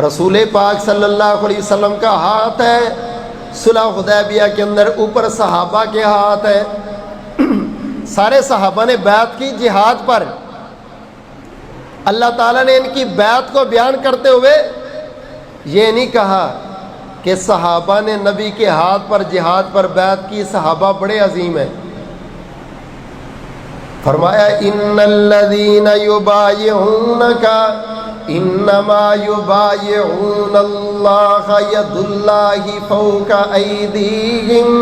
رسول پاک صلی اللہ علیہ وسلم کا ہاتھ ہے صلح حدیبیہ کے اندر، اوپر صحابہ کے ہاتھ ہے۔ سارے صحابہ نے بیعت کی جہاد پر۔ اللہ تعالیٰ نے ان کی بیعت کو بیان کرتے ہوئے یہ نہیں کہا کہ صحابہ نے نبی کے ہاتھ پر جہاد پر بیعت کی، صحابہ بڑے عظیم ہیں۔ فرمایا ان الذین یبایعونک انما یبایعون اللہ ید اللہ فوق ایدیہم۔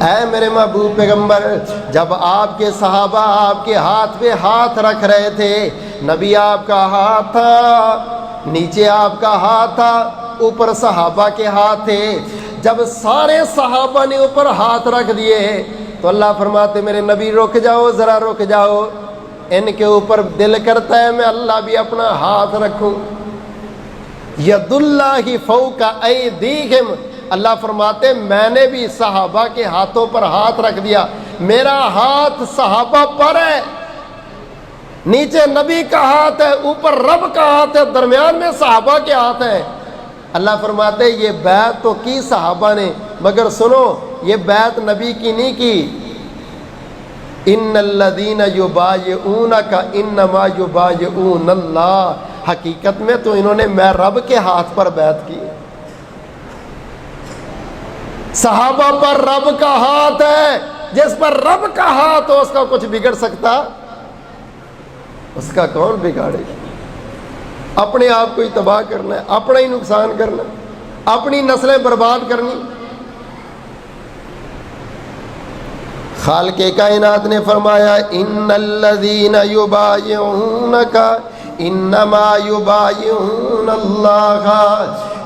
اے میرے محبوب پیغمبر، جب آپ کے صحابہ آپ کے ہاتھ پہ ہاتھ رکھ رہے تھے، نبی آپ کا ہاتھ تھا، نیچے آپ کا ہاتھ تھا، اوپر صحابہ کے ہاتھ تھے۔ جب سارے صحابہ نے اوپر ہاتھ رکھ دیے تو اللہ فرماتے میرے نبی رک جاؤ، ذرا رک جاؤ، ان کے اوپر دل کرتا ہے میں اللہ بھی اپنا ہاتھ رکھوں۔ ید اللہ فوق ایدیہم، اللہ فرماتے میں نے بھی صحابہ کے ہاتھوں پر ہاتھ رکھ دیا، میرا ہاتھ صحابہ پر ہے، نیچے نبی کا ہاتھ ہے، اوپر رب کا ہاتھ ہے، درمیان میں صحابہ کے ہاتھ ہے۔ اللہ فرماتے یہ بیعت تو کی صحابہ نے، مگر سنو یہ بیعت نبی کی نہیں کی۔ ان الذین یبایعونک انما یبایعون اللہ، حقیقت میں تو انہوں نے میں رب کے ہاتھ پر بیعت کی۔ صحابہ پر رب کا ہاتھ ہے، جس پر رب کا ہاتھ ہو اس کا کچھ بگڑ سکتا؟ اس کا کون بگاڑے؟ اپنے آپ کو ہی تباہ کرنا ہے، اپنا ہی نقصان کرنا ہے، اپنی نسلیں برباد کرنی۔ خالق کائنات نے فرمایا ان الذین یبایعونک انما یبایعون اللہ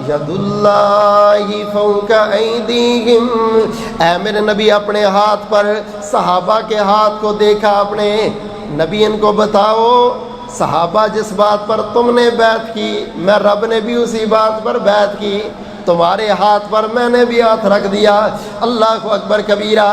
ید اللہ فوق ایدیہم۔ اے میرے نبی اپنے ہاتھ پر صحابہ کے ہاتھ کو دیکھا اپنے نبی، ان کو بتاؤ صحابہ جس بات پر تم نے بیعت کی میں رب نے بھی اسی بات پر بیعت کی، تمہارے ہاتھ پر میں نے بھی ہاتھ رکھ دیا۔ اللہ اکبر کبیرہ۔